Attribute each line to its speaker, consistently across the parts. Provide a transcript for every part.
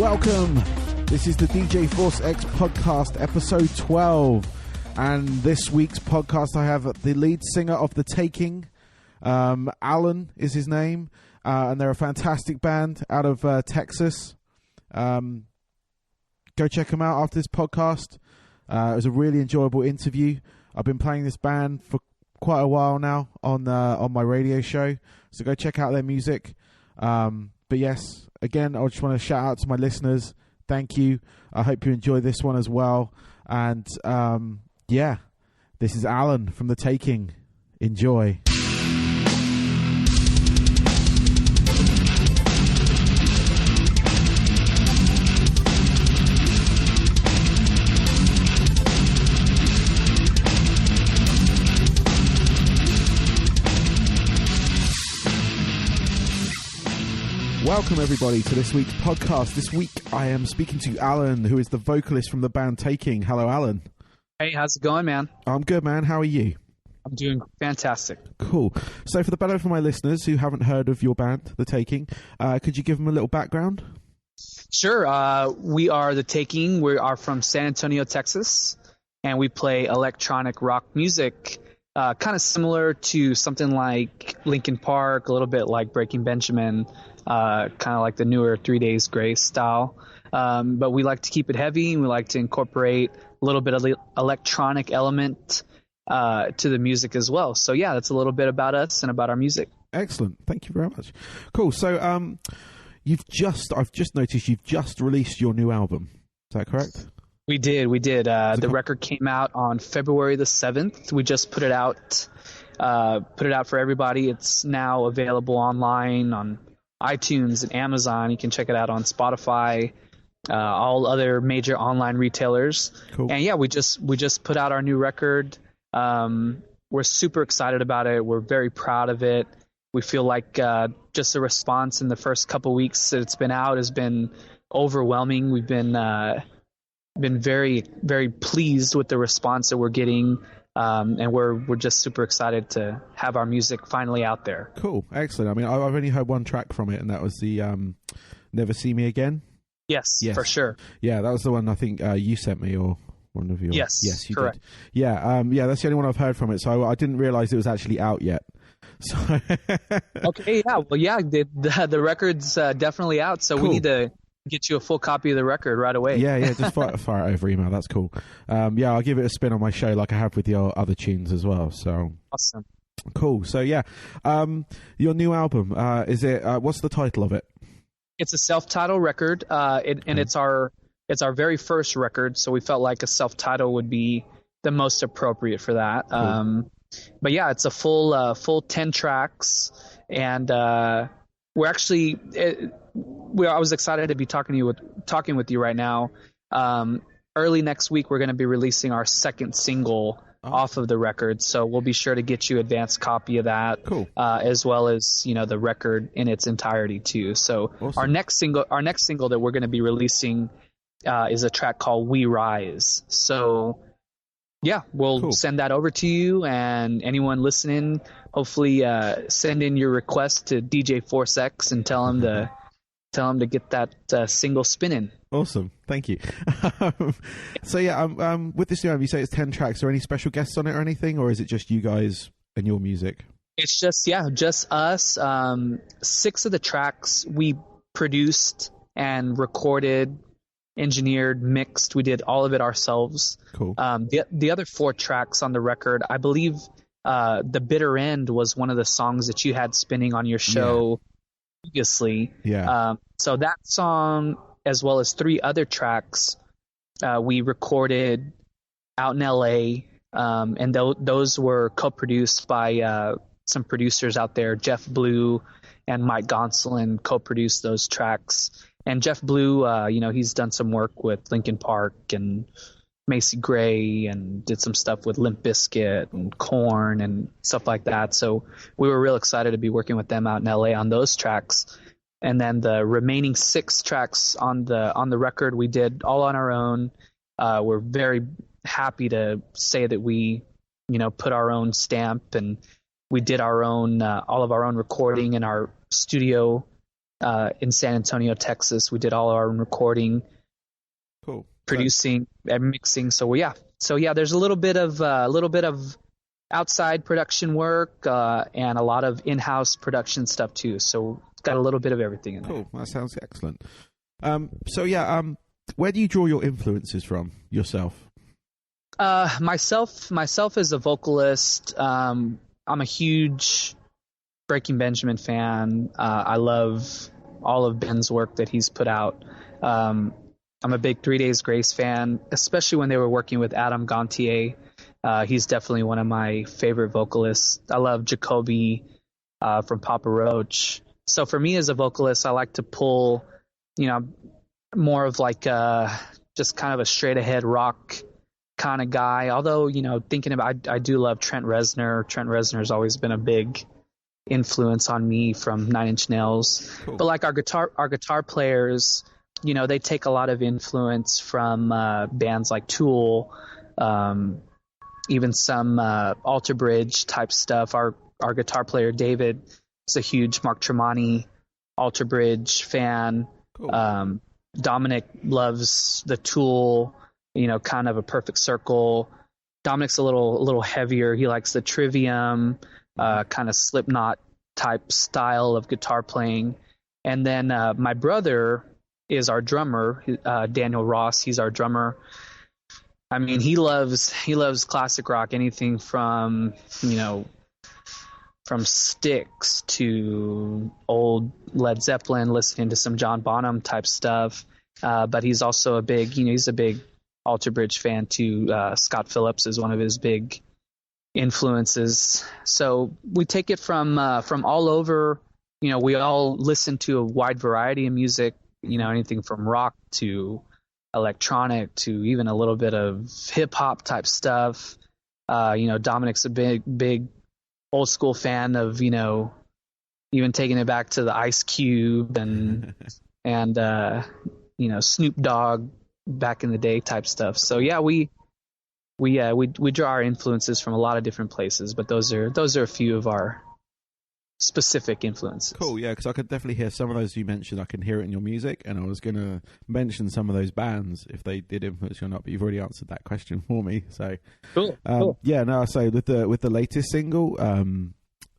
Speaker 1: Welcome. This is the DJ Force X podcast, episode 12. And this week's podcast, I have the lead singer of The Taking. Alan is his name. And they're a fantastic band out of Texas. Go check them out after this podcast. It was a really enjoyable interview. I've been playing this band for quite a while now on my radio show. So go check out their music. But yes, again, I just want to shout out to my listeners. Thank you. I hope you enjoy this one as well. And yeah, this is Alan from The Taking. Enjoy. Welcome everybody to this week's podcast. This week I am speaking to Alan, who is the vocalist from the band Taking. Hello, Alan.
Speaker 2: Hey, how's it going, man?
Speaker 1: I'm good, man. How are you?
Speaker 2: I'm doing fantastic.
Speaker 1: Cool. So for the benefit of my listeners who haven't heard of your band, The Taking, could you give them a little background?
Speaker 2: Sure. We are The Taking. We are from San Antonio, Texas, and we play electronic rock music, kind of similar to something like Linkin Park, a little bit like Breaking Benjamin, kind of like the newer 3 Days Grace style. But we like to keep it heavy, and we like to incorporate a little bit of the electronic element to the music as well. So yeah, that's a little bit about us and about our music.
Speaker 1: Excellent. Thank you very much. Cool. So I've just noticed you've just released your new album. Is that correct?
Speaker 2: We did. The record came out on February the 7th. We just put it out for everybody. It's now available online on iTunes and Amazon. You can check it out on Spotify, all other major online retailers.
Speaker 1: Cool.
Speaker 2: And yeah, we just put out our new record. We're super excited about it. We're very proud of it. We feel like just the response in the first couple weeks that it's been out has been overwhelming. We've been very, very pleased with the response that we're getting. And we're just super excited to have our music finally out there.
Speaker 1: Cool. Excellent. I mean, I've only heard one track from it, and that was the Never See Me Again.
Speaker 2: Yes, for sure.
Speaker 1: Yeah, that was the one I think you sent me, or one of your...
Speaker 2: Yes,
Speaker 1: you
Speaker 2: correct.
Speaker 1: did. Yeah, that's the only one I've heard from it, so I didn't realise it was actually out yet. So
Speaker 2: Okay, yeah. Well, yeah, the record's definitely out, so cool. We need to get you a full copy of the record right away.
Speaker 1: Yeah, just fire it over email. That's cool. Yeah, I'll give it a spin on my show like I have with your other tunes as well. So
Speaker 2: awesome.
Speaker 1: Cool. So yeah, your new album, is it? What's the title of it?
Speaker 2: It's a self-titled record, and it's our very first record. So we felt like a self-title would be the most appropriate for that. Cool. But yeah, it's a full 10 tracks, and we're actually. I was excited to be talking with you right now. Early next week, we're going to be releasing our second single off of the record, so we'll be sure to get you advanced copy of that.
Speaker 1: Cool.
Speaker 2: As well as the record in its entirety too. So awesome. Our next single that we're going to be releasing is a track called "We Rise." So yeah, we'll send that over to you, and anyone listening, hopefully send in your request to DJ Force X and tell him to get that single spinning.
Speaker 1: Awesome. Thank you. So yeah, with this new album, you say it's 10 tracks. Are any special guests on it or anything, or is it just you guys and your music?
Speaker 2: It's just us. 6 of the tracks we produced and recorded, engineered, mixed. We did all of it ourselves.
Speaker 1: Cool.
Speaker 2: The other 4 tracks on the record, I believe The Bitter End was one of the songs that you had spinning on your show previously.
Speaker 1: Yeah.
Speaker 2: So that song, as well as 3 other tracks, we recorded out in LA, and those were co-produced by some producers out there. Jeff Blue and Mike Gonsolin co-produced those tracks. And Jeff Blue, he's done some work with Linkin Park and Macy Gray, and did some stuff with Limp Bizkit and Korn and stuff like that. So we were real excited to be working with them out in LA on those tracks. And then the remaining 6 tracks on the record we did all on our own. We're very happy to say that we, put our own stamp, and we did our own all of our own recording in our studio in San Antonio, Texas. We did all our own recording,
Speaker 1: Cool.
Speaker 2: producing, and mixing. So yeah, there's a little bit of outside production work and a lot of in-house production stuff too. So it's got a little bit of everything in there.
Speaker 1: Cool. That sounds excellent. Where do you draw your influences from yourself?
Speaker 2: Myself as a vocalist, I'm a huge Breaking Benjamin fan. I love all of Ben's work that he's put out. I'm a big 3 Days Grace fan, especially when they were working with Adam Gontier. He's definitely one of my favorite vocalists. I love Jacoby from Papa Roach. So for me as a vocalist, I like to pull, more of like just kind of a straight ahead rock kind of guy. Although, thinking about, I do love Trent Reznor. Trent Reznor's always been a big influence on me from Nine Inch Nails. Cool. But like our guitar players, they take a lot of influence from bands like Tool, even some Alter Bridge type stuff. Our guitar player David is a huge Mark Tremonti Alter Bridge fan. Cool. Dominic loves the Tool, kind of a Perfect Circle. Dominic's a little heavier. He likes the Trivium, kind of Slipknot type style of guitar playing. And then my brother is our drummer, Daniel Ross. He's our drummer. I mean, he loves classic rock, anything from from Styx to old Led Zeppelin, listening to some John Bonham type stuff. But he's also a big, he's a big Alter Bridge fan too. Scott Phillips is one of his big influences. So we take it from all over. We all listen to a wide variety of music, anything from rock to electronic to even a little bit of hip hop type stuff. Dominic's a big old school fan of, even taking it back to the Ice Cube and Snoop Dogg back in the day type stuff. So yeah, we draw our influences from a lot of different places, but those are a few of our specific influences.
Speaker 1: Cool, yeah, because I could definitely hear some of those you mentioned. I can hear it in your music, and I was going to mention some of those bands if they did influence you or not, but you've already answered that question for me. So
Speaker 2: cool.
Speaker 1: Yeah, no, so with the latest single,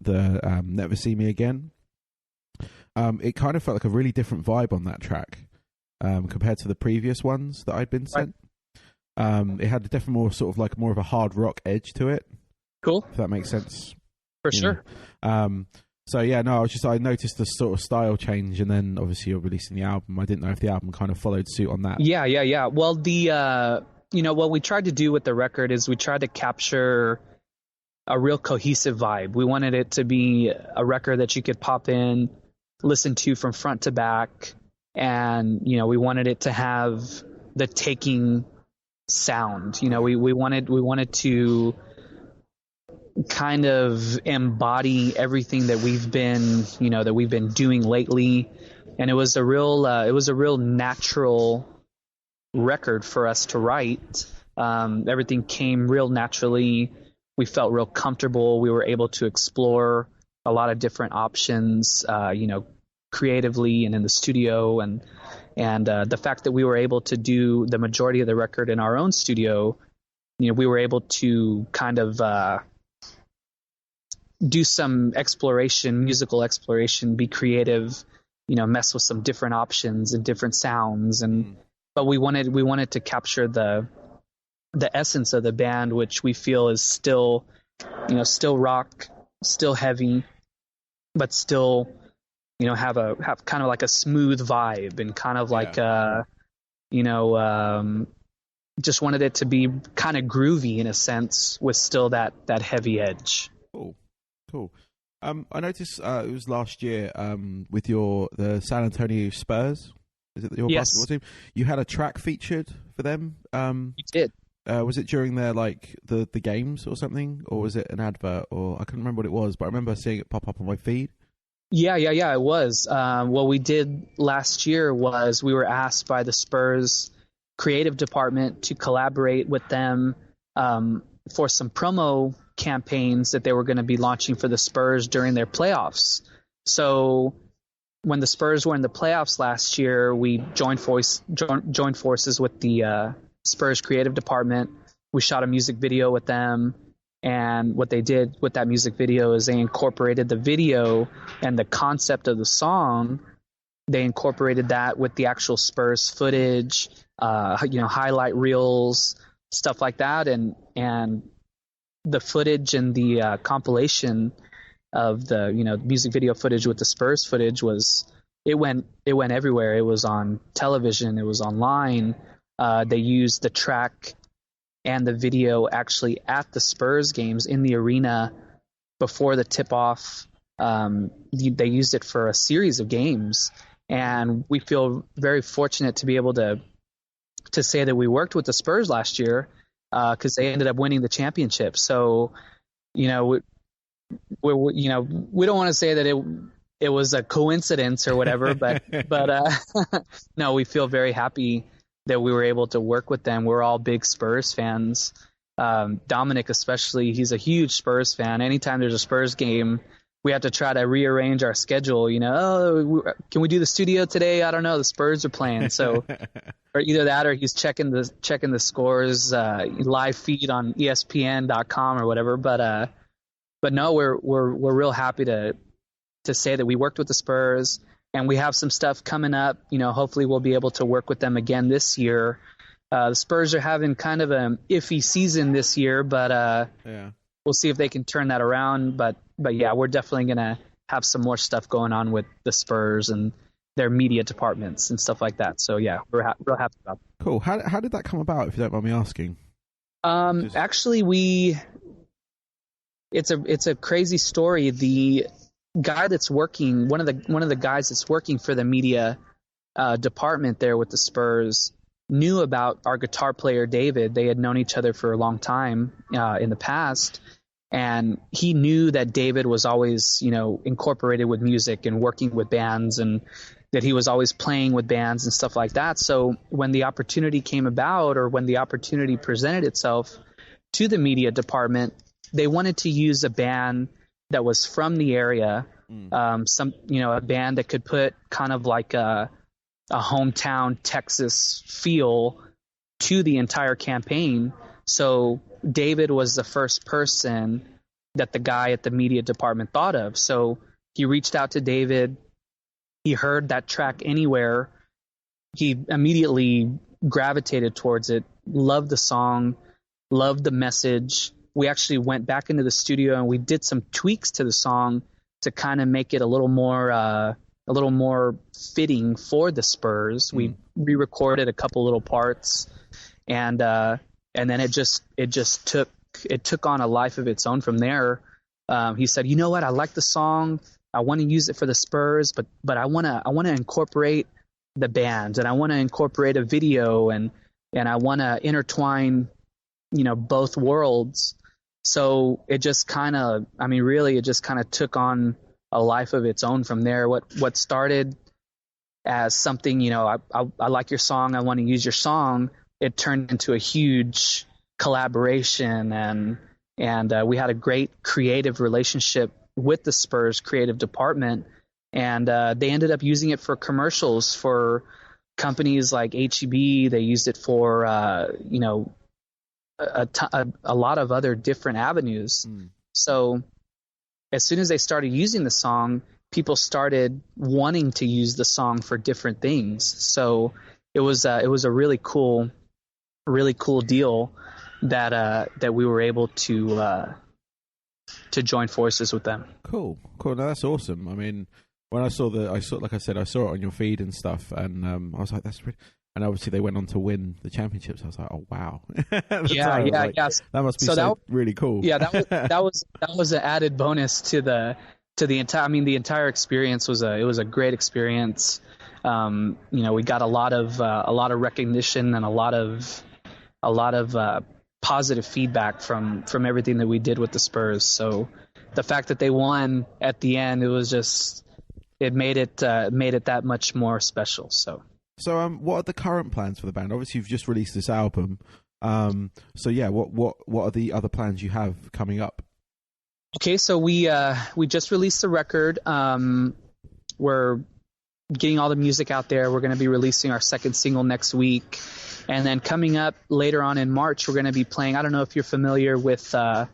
Speaker 1: the Never See Me Again, it kind of felt like a really different vibe on that track compared to the previous ones that I'd been sent. Right. It had definitely more of a hard rock edge to it.
Speaker 2: Cool,
Speaker 1: if that makes sense.
Speaker 2: For sure.
Speaker 1: So yeah, no, I noticed the sort of style change, and then obviously you're releasing the album. I didn't know if the album kind of followed suit on that.
Speaker 2: Yeah. Well, what we tried to do with the record is we tried to capture a real cohesive vibe. We wanted it to be a record that you could pop in, listen to from front to back, and we wanted it to have the Taking sound. We wanted to kind of embody everything that we've been doing lately, and it was a real natural record for us to write. Everything came real naturally. We felt real comfortable. We were able to explore a lot of different options, creatively and in the studio, and the fact that we were able to do the majority of the record in our own studio, we were able to kind of do some musical exploration, be creative, mess with some different options and different sounds. But we wanted to capture the essence of the band, which we feel is still rock, still heavy, but still, have kind of like a smooth vibe, and kind of like, just wanted it to be kind of groovy in a sense, with still that heavy edge.
Speaker 1: Cool. I noticed it was last year with the San Antonio Spurs. Is it your basketball team? You had a track featured for them.
Speaker 2: You did.
Speaker 1: Was it during their the games or something, or was it an advert? Or I couldn't remember what it was, but I remember seeing it pop up on my feed.
Speaker 2: Yeah, it was. What we did last year was we were asked by the Spurs creative department to collaborate with them for some promo campaigns that they were going to be launching for the Spurs during their playoffs. So when the Spurs were in the playoffs last year, we joined forces with the Spurs creative department. We shot a music video with them, and what they did with that music video is they incorporated the video and the concept of the song. They incorporated that with the actual Spurs footage, highlight reels, stuff like that, and the footage and the compilation of the music video footage with the Spurs footage it went everywhere. It was on television, it was online. They used the track and the video actually at the Spurs games in the arena before the tip-off. They used it for a series of games, and we feel very fortunate to be able to say that we worked with the Spurs last year because they ended up winning the championship. So, we don't want to say that it was a coincidence or whatever, but no, we feel very happy that we were able to work with them. We're all big Spurs fans. Dominic especially, he's a huge Spurs fan. Anytime there's a Spurs game, we have to try to rearrange our schedule. Can we do the studio today? I don't know. The Spurs are playing, so or either that or he's checking the scores live feed on ESPN.com or whatever. But no, we're real happy to say that we worked with the Spurs. And we have some stuff coming up. Hopefully we'll be able to work with them again this year. The Spurs are having kind of an iffy season this year, but we'll see if they can turn that around. But yeah, we're definitely going to have some more stuff going on with the Spurs and their media departments and stuff like that. So yeah, we're real happy about that.
Speaker 1: Cool. How did that come about, if you don't mind me asking?
Speaker 2: Actually, it's a crazy story. The guy that's working, one of the guys that's working for the media department there with the Spurs, knew about our guitar player David. They had known each other for a long time in the past, and he knew that David was always incorporated with music and working with bands, and that he was always playing with bands and stuff like that. So when the opportunity came about, or when the opportunity presented itself to the media department, they wanted to use a band that was from the area, a band that could put kind of like a hometown Texas feel to the entire campaign. So David was the first person that the guy at the media department thought of. So he reached out to David. He heard that track Anywhere. He immediately gravitated towards it, loved the song, loved the message. We actually went back into the studio and we did some tweaks to the song to kind of make it a little more fitting for the Spurs. We re-recorded a couple little parts, and then it took on a life of its own from there. He said, "You know what? I like the song. I want to use it for the Spurs, but I want to incorporate the band, and I want to incorporate a video, and I want to intertwine, both worlds." So it just kind of, it just kind of took on a life of its own from there. What started as something, I like your song, I want to use your song, it turned into a huge collaboration, and we had a great creative relationship with the Spurs creative department, and they ended up using it for commercials for companies like H-E-B. They used it for, a lot of other different avenues. So as soon as they started using the song, people started wanting to use the song for different things. So it was a really cool deal that we were able to join forces with them.
Speaker 1: Cool. No, that's awesome. When I saw like I said, I saw it on your feed and stuff, and I was like, that's pretty. And obviously they went on to win the championships. I was like, oh wow.
Speaker 2: Yeah.
Speaker 1: That must be really cool.
Speaker 2: Yeah, that was an added bonus to the entire. The entire experience was a great experience. We got a lot of recognition and a lot of positive feedback from everything that we did with the Spurs. So the fact that they won at the end, it made it that much more special.
Speaker 1: So, what are the current plans for the band? Obviously, you've just released this album. So yeah, what are the other plans you have coming up?
Speaker 2: Okay, so we just released the record. We're getting all the music out there. We're going to be releasing our second single next week. And then coming up later on in March, we're going to be playing, I don't know if you're familiar with South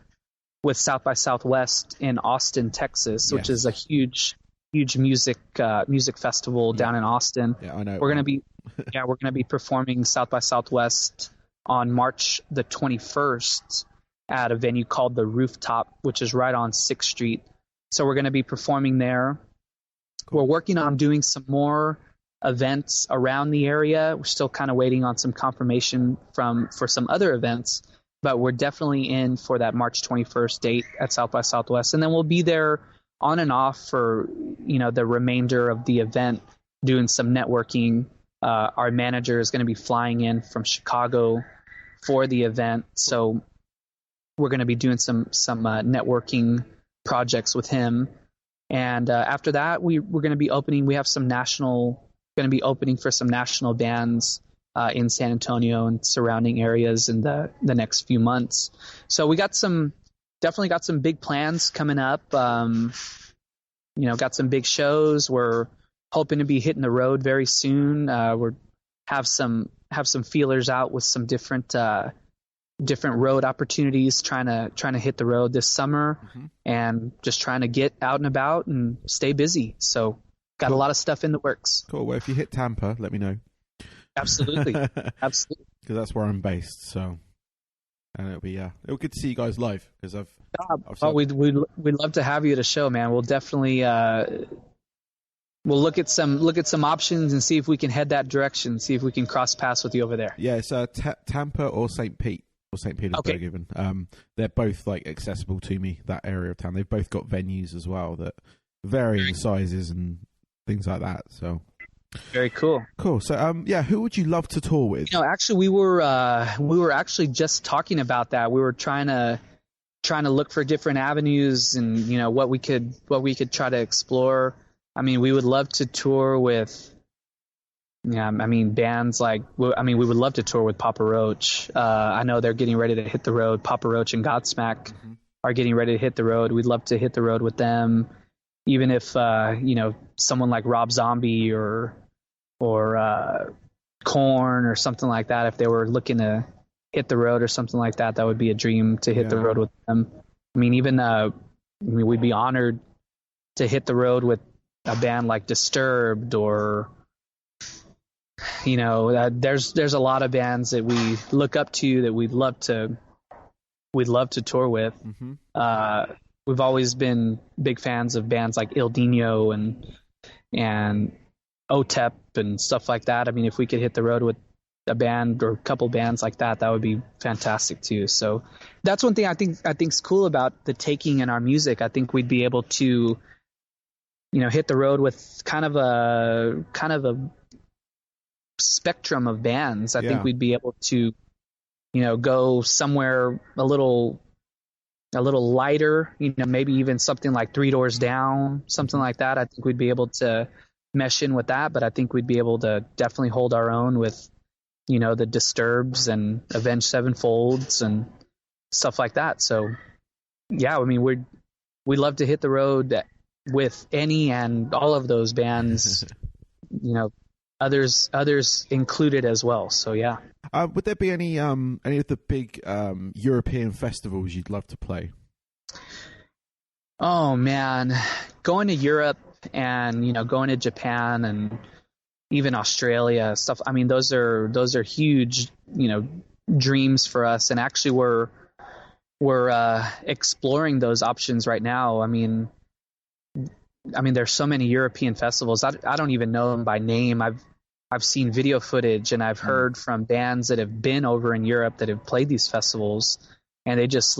Speaker 2: by Southwest in Austin, Texas, which is a huge music festival down in Austin.
Speaker 1: Yeah, I know.
Speaker 2: We're going to be performing South by Southwest on March the 21st at a venue called The Rooftop, which is right on 6th Street. So we're going to be performing there. Cool. We're working on doing some more events around the area. We're still kind of waiting on some confirmation for some other events, but we're definitely in for that March 21st date at South by Southwest. And then we'll be there on and off for, the remainder of the event, doing some networking. Our manager is going to be flying in from Chicago for the event. So we're going to be doing some networking projects with him. And after that, we're going to be opening. We have going to be opening for some national bands in San Antonio and surrounding areas in the next few months. So we definitely got some big plans coming up. Got some big shows. We're hoping to be hitting the road very soon. We're have some feelers out with some different road opportunities, trying to hit the road this summer, and just trying to get out and about and stay busy. So got a lot of stuff in the works.
Speaker 1: Cool. Well, if you hit Tampa, let me know.
Speaker 2: Absolutely.
Speaker 1: Because that's where I'm based. So, and it'll be good to see you guys live, because
Speaker 2: we'd love to have you at a show, man. We'll definitely we'll look at some options and see if we can head that direction. See if we can cross paths with you over there.
Speaker 1: Yeah, it's Tampa or St. Pete. Or St. Petersburg,
Speaker 2: okay.
Speaker 1: Even. They're both accessible to me, that area of town. They've both got venues as well that vary in sizes and things like that. So
Speaker 2: very cool.
Speaker 1: Cool. So who would you love to tour with?
Speaker 2: Actually, we were actually just talking about that. We were trying to look for different avenues and what we could try to explore. I mean, we would love to tour with. Yeah, I mean, bands we would love to tour with Papa Roach. I know they're getting ready to hit the road. Papa Roach and Godsmack are getting ready to hit the road. We'd love to hit the road with them. Even if, someone like Rob Zombie or Korn or something like that, if they were looking to hit the road or something like that, that would be a dream to hit the road with them. I mean, we'd be honored to hit the road with a band like Disturbed or... there's a lot of bands that we look up to that we'd love to tour with. We've always been big fans of bands like Il Dino and OTEP and stuff like that. I mean, if we could hit the road with a band or a couple bands like that, that would be fantastic too. So that's one thing I think's cool about the Taking in our music. I think we'd be able to, hit the road with kind of a spectrum of bands. I think we'd be able to, go somewhere a little lighter, maybe even something like Three Doors Down, something like that. I think we'd be able to mesh in with that, but I think we'd be able to definitely hold our own with, the Disturbs and Avenged Sevenfolds and stuff like that. So, yeah, I mean, we'd love to hit the road with any and all of those bands, others included as well. So yeah.
Speaker 1: Would there be any of the big European festivals you'd love to play?
Speaker 2: Oh man, going to Europe and going to Japan and even Australia stuff. I mean, those are huge dreams for us. And actually, we're exploring those options right now. I mean, there's so many European festivals. I don't even know them by name. I've seen video footage and I've heard from bands that have been over in Europe that have played these festivals, and they just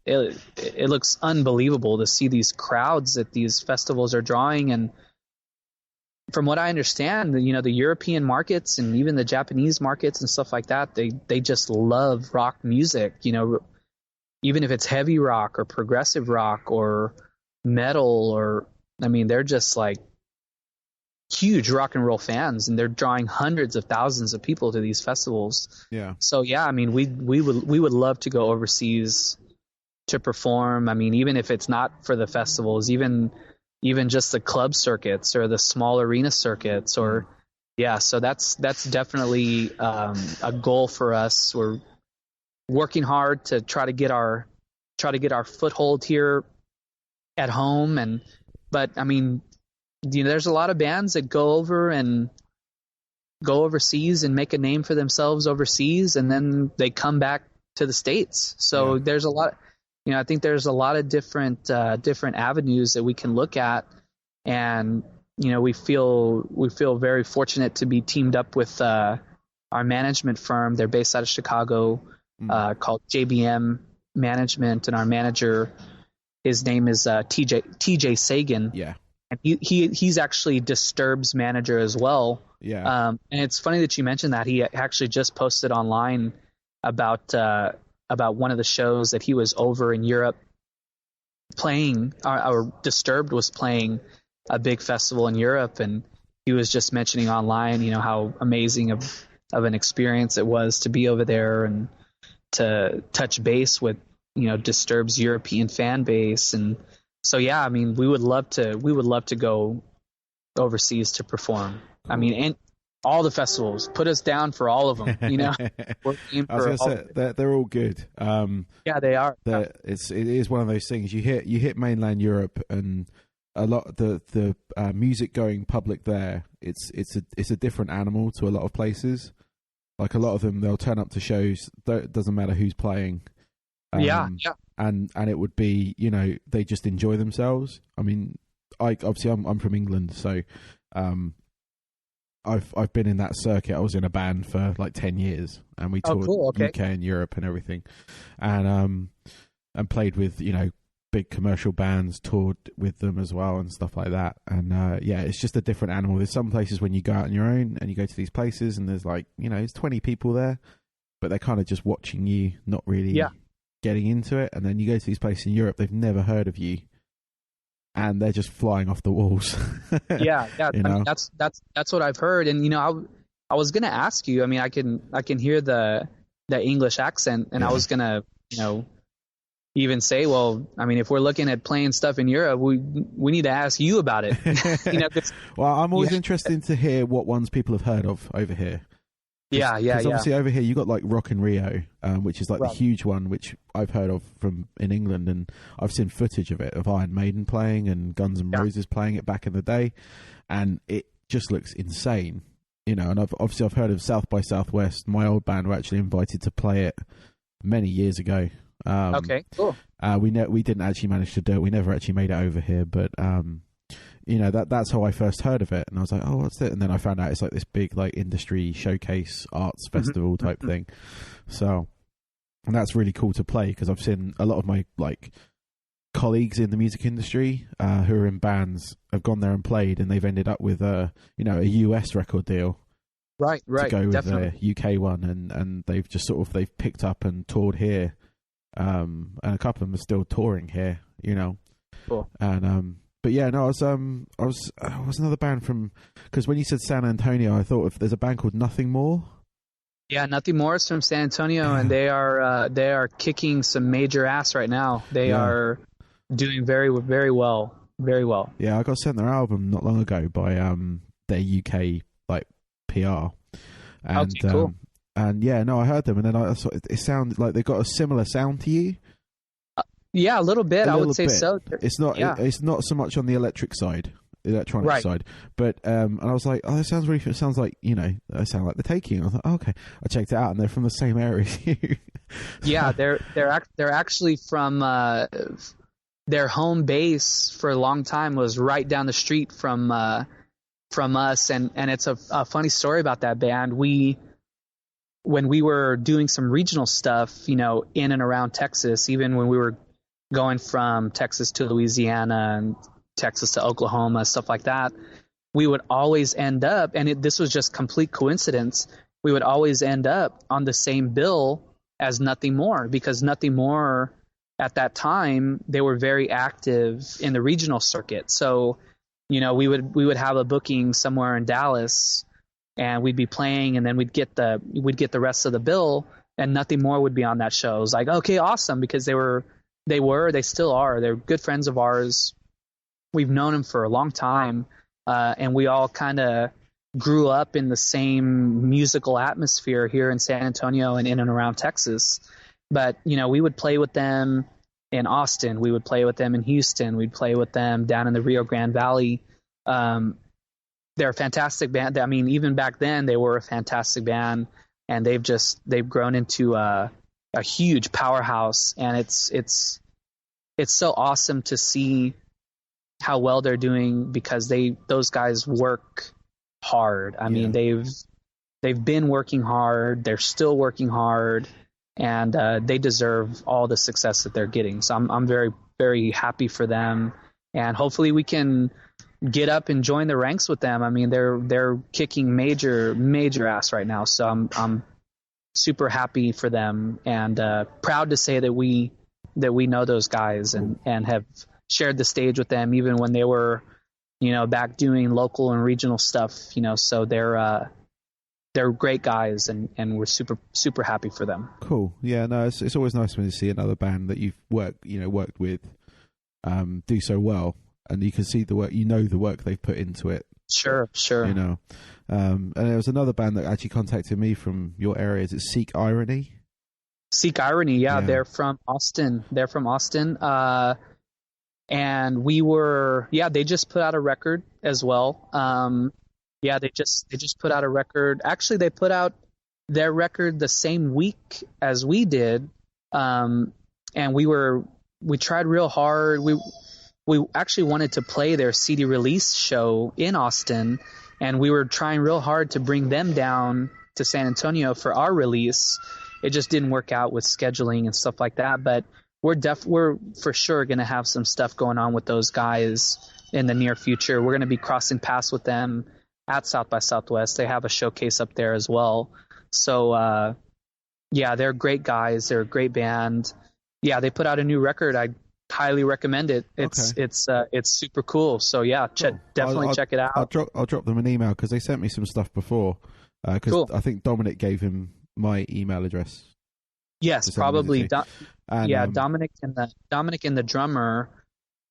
Speaker 2: it looks unbelievable to see these crowds that these festivals are drawing. And from what I understand, the European markets and even the Japanese markets and stuff like that, they just love rock music, even if it's heavy rock or progressive rock or metal or, they're just huge rock and roll fans, and they're drawing hundreds of thousands of people to these festivals.
Speaker 1: Yeah.
Speaker 2: So yeah, we would love to go overseas to perform. Even if it's not for the festivals, even even just the club circuits or the small arena circuits, or so that's definitely a goal for us. We're working hard to try to get our foothold here at home, but I mean, there's a lot of bands that go overseas and make a name for themselves overseas, and then they come back to the States. So there's a lot, I think there's a lot of different avenues that we can look at, and we feel very fortunate to be teamed up with our management firm. They're based out of Chicago, called JBM Management, and our manager, his name is TJ Sagan.
Speaker 1: Yeah.
Speaker 2: And he's actually Disturbed's manager as well.
Speaker 1: Yeah.
Speaker 2: And it's funny that you mentioned that. He actually just posted online about one of the shows that he was over in Europe playing. Or Disturbed was playing a big festival in Europe, and he was just mentioning online, how amazing of an experience it was to be over there and to touch base with Disturbed's European fan base. And so I mean, we would love to go overseas to perform. I mean, and all the festivals, put us down for all of them. We're aiming
Speaker 1: I was
Speaker 2: for
Speaker 1: going to say they're all good.
Speaker 2: yeah, they are.
Speaker 1: It is one of those things. You hit mainland Europe, and a lot of the music going public there. It's a different animal to a lot of places. Like a lot of them, they'll turn up to shows. It doesn't matter who's playing. And it would be, they just enjoy themselves. I mean, obviously I'm from England, so I've been in that circuit. I was in a band for like 10 years, and we toured UK and Europe and everything, and played with big commercial bands, toured with them as well and stuff like that. And it's just a different animal. There's some places when you go out on your own and you go to these places, and there's like there's 20 people there, but they're kind of just watching you, not really getting into it. And then you go to these places in Europe, they've never heard of you, and they're just flying off the walls.
Speaker 2: Yeah. I mean, that's what I've heard. And I was gonna ask you. I mean, I can hear the English accent, and I was gonna even say, well, I mean, if we're looking at playing stuff in Europe, we need to ask you about it.
Speaker 1: Well, I'm always interested to hear what ones people have heard of over here. Because obviously over here you got like Rock in Rio, which is like the huge one, which I've heard of from in England, and I've seen footage of it, of Iron Maiden playing and Guns N' Roses playing it back in the day, and it just looks insane, And I've heard of South by Southwest. My old band were actually invited to play it many years ago.
Speaker 2: Okay, cool.
Speaker 1: We didn't actually manage to do it. We never actually made it over here, but that's how I first heard of it, and I was like, oh, what's it? And then I found out it's like this big like industry showcase arts festival type thing. So, and that's really cool to play, because I've seen a lot of my like colleagues in the music industry who are in bands have gone there and played, and they've ended up with a US record deal.
Speaker 2: Right.
Speaker 1: To go with
Speaker 2: definitely.
Speaker 1: the UK one, and they've just they've picked up and toured here, and a couple of them are still touring here,
Speaker 2: Cool.
Speaker 1: And but yeah, no, I was another band from, because when you said San Antonio, I thought if there's a band called Nothing More.
Speaker 2: Yeah, Nothing More is from San Antonio, and they are kicking some major ass right now. They are doing very, very well, very well.
Speaker 1: Yeah, I got sent their album not long ago by their UK like PR, and
Speaker 2: cool.
Speaker 1: And yeah, no, I heard them, and then I saw it sounded like they got a similar sound to you.
Speaker 2: Yeah, a little bit. I would say so.
Speaker 1: It's not. Yeah. It's not so much on the electronic side, but and I was like, oh, that sounds really. It sounds like they sound like The Taking. I thought, oh, okay, I checked it out, and they're from the same area as you.
Speaker 2: Yeah, they're actually from their home base for a long time was right down the street from us, and it's a funny story about that band. When we were doing some regional stuff, in and around Texas, even when we were going from Texas to Louisiana and Texas to Oklahoma, stuff like that, we would always end up, and this was just complete coincidence, we would always end up on the same bill as Nothing More, because Nothing More at that time, they were very active in the regional circuit. So, we would have a booking somewhere in Dallas, and we'd be playing, and then we'd get the rest of the bill, and Nothing More would be on that show. It was like, okay, awesome, because they still are. They're good friends of ours. we've known him for a long time, and we all kind of grew up in the same musical atmosphere here in San Antonio and in and around Texas. But, you know, we would play with them in Austin. We would play with them in Houston. We'd play with them down in the Rio Grande Valley. They're a fantastic band. I mean, even back then, they were a fantastic band, and they've grown into a huge powerhouse. And it's so awesome to see how well they're doing, because those guys work hard. I mean, they've been working hard. They're still working hard, and they deserve all the success that they're getting. So I'm very, very happy for them, and hopefully we can get up and join the ranks with them. I mean, they're kicking major ass right now. So I'm super happy for them, and proud to say that we know those guys and have shared the stage with them, even when they were, you know, back doing local and regional stuff, you know. So they're great guys, and we're super, super happy for them.
Speaker 1: Cool. Yeah, no, it's always nice when you see another band that you've worked with do so well, and you can see the work, you know, the work they've put into it.
Speaker 2: Sure.
Speaker 1: You know, and there was another band that actually contacted me from your area. Is it Seek Irony?
Speaker 2: Seek Irony, yeah. They're from Austin. And they just put out a record as well. They just put out a record. Actually, they put out their record the same week as we did. And we tried real hard. We actually wanted to play their CD release show in Austin, and we were trying real hard to bring them down to San Antonio for our release. It just didn't work out with scheduling and stuff like that, but we're for sure going to have some stuff going on with those guys in the near future. We're going to be crossing paths with them at South by Southwest. They have a showcase up there as well. So, they're great guys. They're a great band. Yeah, they put out a new record. I highly recommend it. It's super cool. So
Speaker 1: cool.
Speaker 2: Definitely check it out.
Speaker 1: I'll drop them an email, because they sent me some stuff before. Cool. I think Dominic gave him my email address.
Speaker 2: Yes, probably. Dominic and the drummer.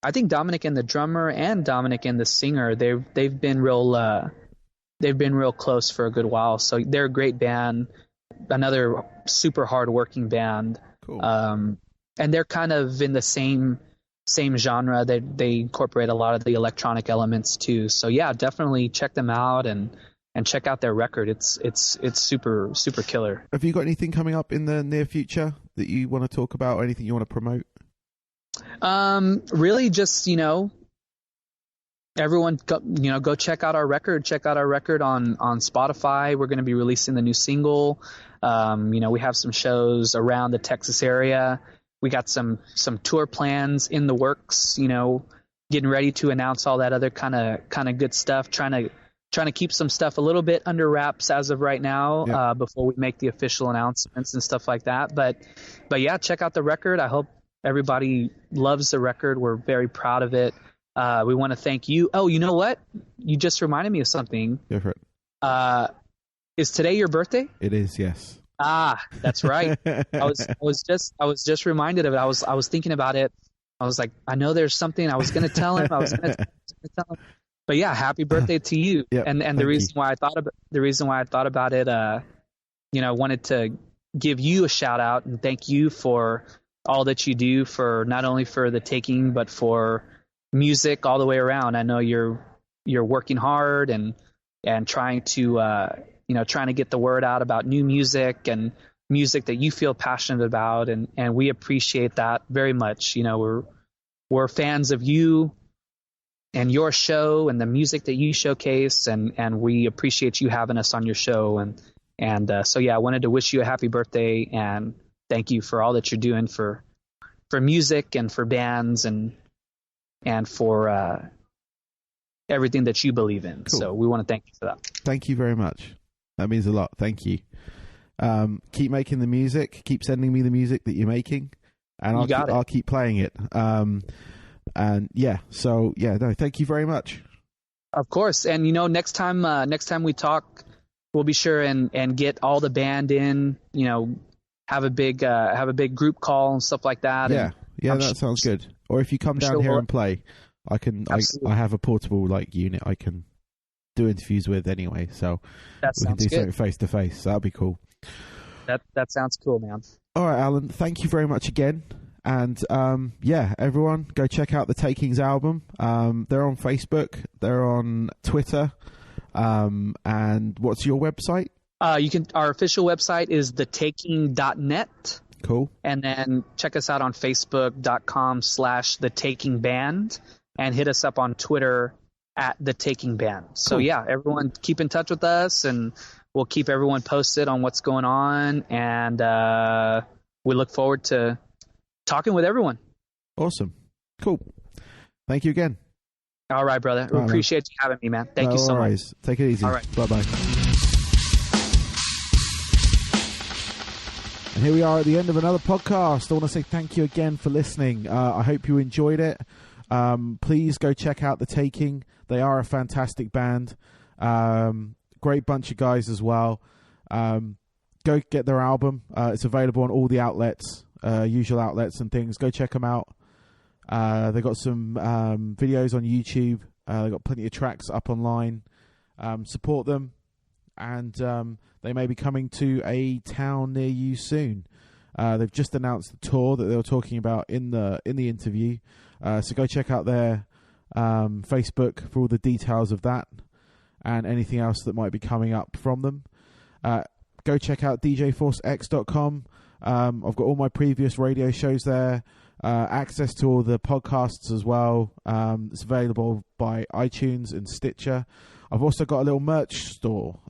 Speaker 2: I think Dominic and the drummer and Dominic and the singer. They've been real close for a good while. So they're a great band. Another super hard-working band.
Speaker 1: Cool.
Speaker 2: And they're kind of in the same genre. They incorporate a lot of the electronic elements too. So definitely check them out and check out their record. It's super, super killer.
Speaker 1: Have you got anything coming up in the near future that you want to talk about, or anything you want to promote?
Speaker 2: Really just, you know, everyone go check out our record. Check out our record on Spotify. We're going to be releasing the new single. We have some shows around the Texas area. We got some tour plans in the works, you know, getting ready to announce all that other kind of good stuff, trying to keep some stuff a little bit under wraps as of right now, before we make the official announcements and stuff like that. But check out the record. I hope everybody loves the record. We're very proud of it. We want to thank you. Oh, you know what? You just reminded me of something.
Speaker 1: Go for it.
Speaker 2: Is today your birthday?
Speaker 1: It is, yes.
Speaker 2: Ah, that's right. I was just reminded of it. I was thinking about it. I was like, I know there's something I was going to tell him. But happy birthday to you.
Speaker 1: Yep,
Speaker 2: and the reason why I thought about it, I wanted to give you a shout out and thank you for all that you do, for not only for the taking, but for music all the way around. I know you're working hard and trying to get the word out about new music and music that you feel passionate about, and we appreciate that very much. You know, we're fans of you and your show and the music that you showcase, and we appreciate you having us on your show. So I wanted to wish you a happy birthday and thank you for all that you're doing for music and for bands and for everything that you believe in. Cool. So we want to thank you for that.
Speaker 1: Thank you very much. That means a lot. Thank you. Keep making the music. Keep sending me the music that you're making, and I'll keep playing it. Thank you very much.
Speaker 2: Of course. And next time we talk, we'll be sure and get all the band in, have a big group call and stuff like that.
Speaker 1: Yeah. That sounds good. Or if you come down here and play, I can.
Speaker 2: Absolutely.
Speaker 1: I have a portable unit I can do interviews with anyway, so we can do something face to face. That'd be cool.
Speaker 2: That sounds cool, man.
Speaker 1: All right, Alan. Thank you very much again. And everyone, go check out the Takings album. They're on Facebook. They're on Twitter. And what's your website?
Speaker 2: Our official website is thetaking.net.
Speaker 1: Cool.
Speaker 2: And then check us out on Facebook.com/thetakingband and hit us up on Twitter @thetakingband. So
Speaker 1: Cool.
Speaker 2: yeah, everyone keep in touch with us, and we'll keep everyone posted on what's going on. And we look forward to talking with everyone.
Speaker 1: Awesome. Cool. Thank you again.
Speaker 2: All right, brother. We appreciate you having me, man. Thank you so much.
Speaker 1: Take it easy.
Speaker 2: All right.
Speaker 1: Bye-bye. And here we are at the end of another podcast. I want to say thank you again for listening. I hope you enjoyed it. Please go check out The Taking. They are a fantastic band. Great bunch of guys as well. Go get their album. It's available on all the outlets, usual outlets and things. Go check them out. They've got some videos on YouTube. They've got plenty of tracks up online. Support them. And they may be coming to a town near you soon. They've just announced the tour that they were talking about in the interview. So go check out their Facebook for all the details of that and anything else that might be coming up from them. Go check out djforcex.com. I've got all my previous radio shows there. Access to all the podcasts as well. It's available by iTunes and Stitcher. I've also got a little merch store.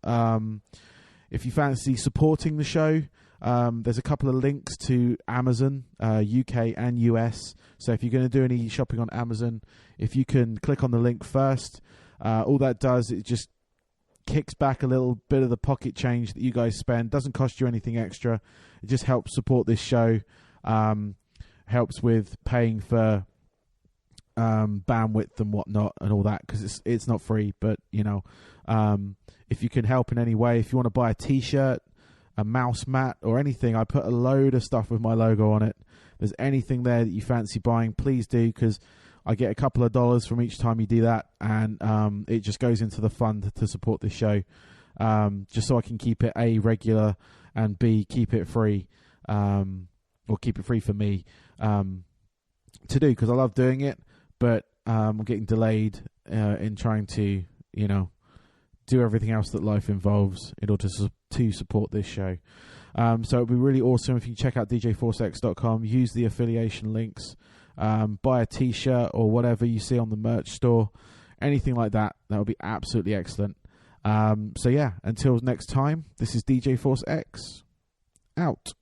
Speaker 1: If you fancy supporting the show, there's a couple of links to Amazon, UK and US. So if you're going to do any shopping on Amazon, if you can click on the link first, all that does, it just kicks back a little bit of the pocket change that you guys spend. Doesn't cost you anything extra. It just helps support this show. Helps with paying for bandwidth and whatnot and all that, because it's not free. But if you can help in any way, if you want to buy a T-shirt, a mouse mat, or anything, I put a load of stuff with my logo on it. If there's anything there that you fancy buying, please do, because I get a couple of dollars from each time you do that, and it just goes into the fund to support this show, just so I can keep it A, regular, and B, keep it free, or keep it free for me to do, because I love doing it, but I'm getting delayed in trying to, do everything else that life involves in order to support this show. So it'd be really awesome if you check out djforcex.com, use the affiliation links, buy a T-shirt or whatever you see on the merch store, anything like that. That would be absolutely excellent. So yeah, until next time, this is DJ Force X, out.